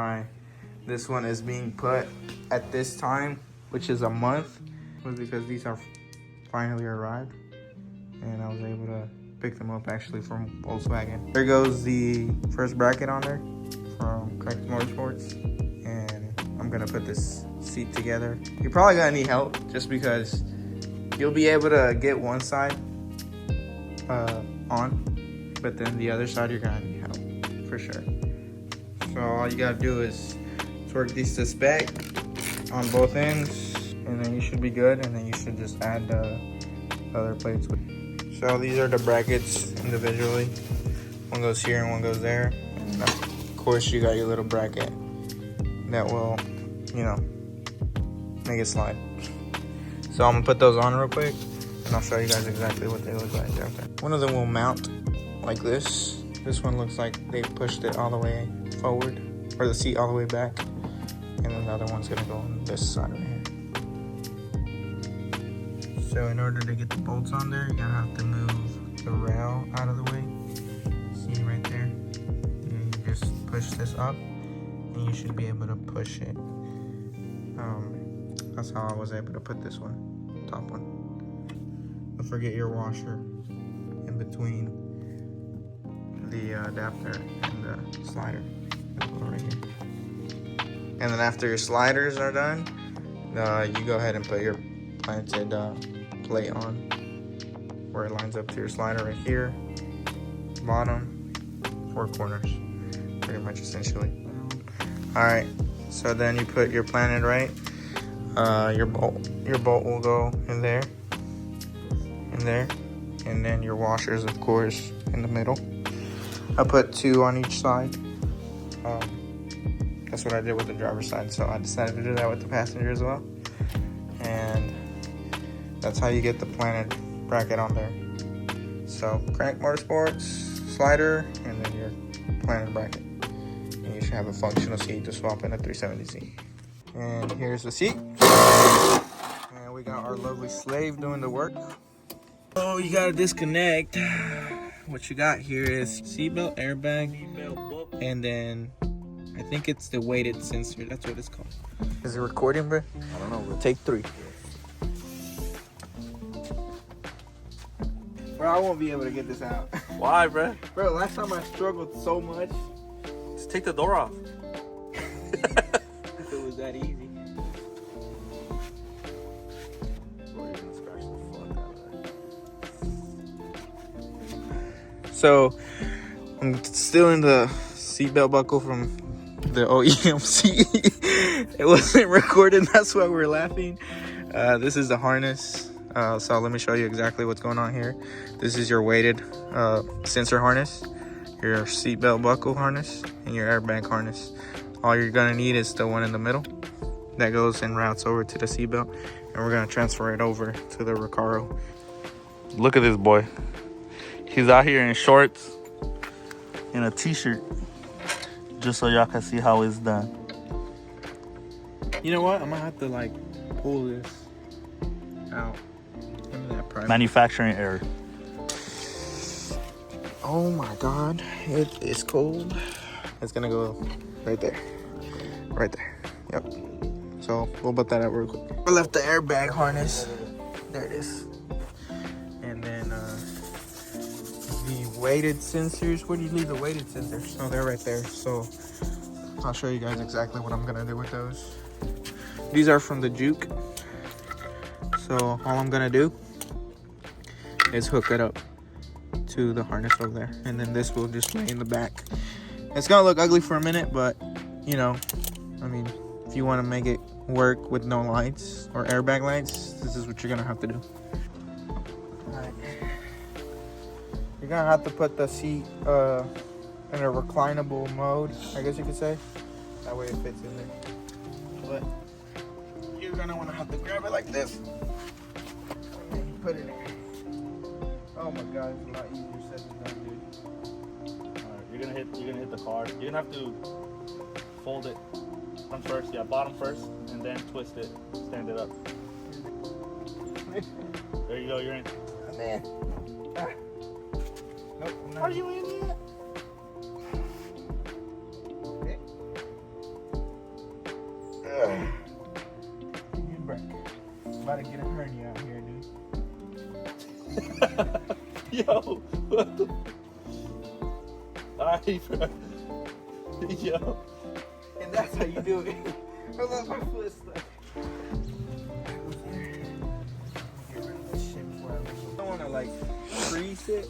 why this one is being put at this time, which is a month, was because these are finally arrived. And I was able to pick them up actually from Volkswagen. There goes the first bracket on there from Crank Motorsports. And I'm gonna put this seat together. You're probably gonna need help just because you'll be able to get one side on, but then the other side you're gonna need help for sure. So all you gotta do is torque these to spec on both ends, and then you should be good, and then you should just add the other plates. So these are the brackets individually. One goes here and one goes there. And of course you got your little bracket that will, you know, make it slide. So I'm gonna put those on real quick and I'll show you guys exactly what they look like after. One of them will mount like this. This one looks like they pushed it all the way forward, or the seat all the way back. And then the other one's gonna go on this side right here. So in order to get the bolts on there, you're gonna have to move the rail out of the way. See right there? And you just push this up and you should be able to push it. That's how I was able to put this one, top one. Don't forget your washer in between the adapter and the slider. Right here. And then after your sliders are done, you go ahead and put your planted plate on where it lines up to your slider right here. Bottom, 4 corners, pretty much essentially. All right, so then you put your planted right. Your bolt will go in there, and then your washers, of course, in the middle. I put 2 on each side. That's what I did with the driver's side, so I decided to do that with the passenger as well. And that's how you get the planted bracket on there. So Crank Motorsports, slider, and then your planted bracket. And you should have a functional seat to swap in a 370Z. And here's the seat. And we got our lovely slave doing the work. Oh, you gotta disconnect. What you got here is seatbelt, airbag, and then I think it's the weighted sensor. That's what it's called. Is it recording, bro? I don't know, bro. Take 3. Bro, I won't be able to get this out. Why, bro? Bro, last time I struggled so much. Just take the door off. If it was that easy. Bro, you're gonna scratch the fuck out of that. So, I'm still in the seatbelt buckle from the OEM seat. It wasn't recorded, that's why we're laughing. This is the harness. So let me show you exactly what's going on here. This is your weighted sensor harness, your seatbelt buckle harness, and your airbag harness. All you're gonna need is the one in the middle that goes and routes over to the seatbelt, and we're gonna transfer it over to the Recaro. Look at this boy. He's out here in shorts and a t-shirt, just so y'all can see how it's done. You know what? I'm gonna have to like pull this out. Manufacturing error. Oh my god, it is cold. It's gonna go right there. Right there. Yep. So we'll put that out real quick. I left the airbag harness. There it is. And then the weighted sensors. Where do you leave the weighted sensors? Oh, they're right there. So I'll show you guys exactly what I'm gonna do with those. These are from the Juke. So all I'm gonna do is hook it up to the harness over there, and then this will just lay in the back. It's gonna look ugly for a minute, but you know, I mean, if you want to make it work with no lights or airbag lights, this is what you're gonna have to do. Alright. You're gonna have to put the seat in a reclinable mode, I guess you could say. That way it fits in there. But you're gonna want to have to grab it like this, and then you put it in. Oh my god, it's a lot easier said than done, dude. Alright, you're gonna hit the card. You're gonna have to fold it front first, yeah, bottom first, and then twist it, stand it up. There you go, you're in. I'm in. Ah. Nope, I'm not. Are you in yet? Okay. about to get a hernia out here, dude. Yo, what the? Alright, bro. Yo. And that's how you do it. I love my foot stuck. I don't want to like crease it,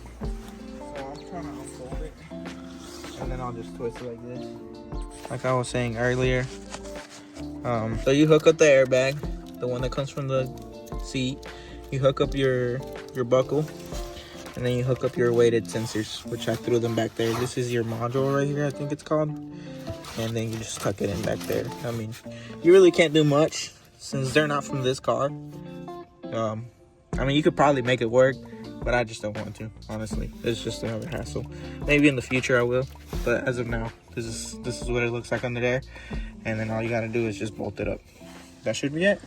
so I'm trying to unfold it, and then I'll just twist it like this. Like I was saying earlier, so you hook up the airbag, the one that comes from the seat. You hook up your buckle, and then you hook up your weighted sensors, which I threw them back there. This is your module right here, I think it's called. And then you just tuck it in back there. I mean, you really can't do much since they're not from this car. I mean, you could probably make it work, but I just don't want to, honestly. It's just another hassle. Maybe in the future I will, but as of now, this is what it looks like under there. And then all you gotta do is just bolt it up. That should be it.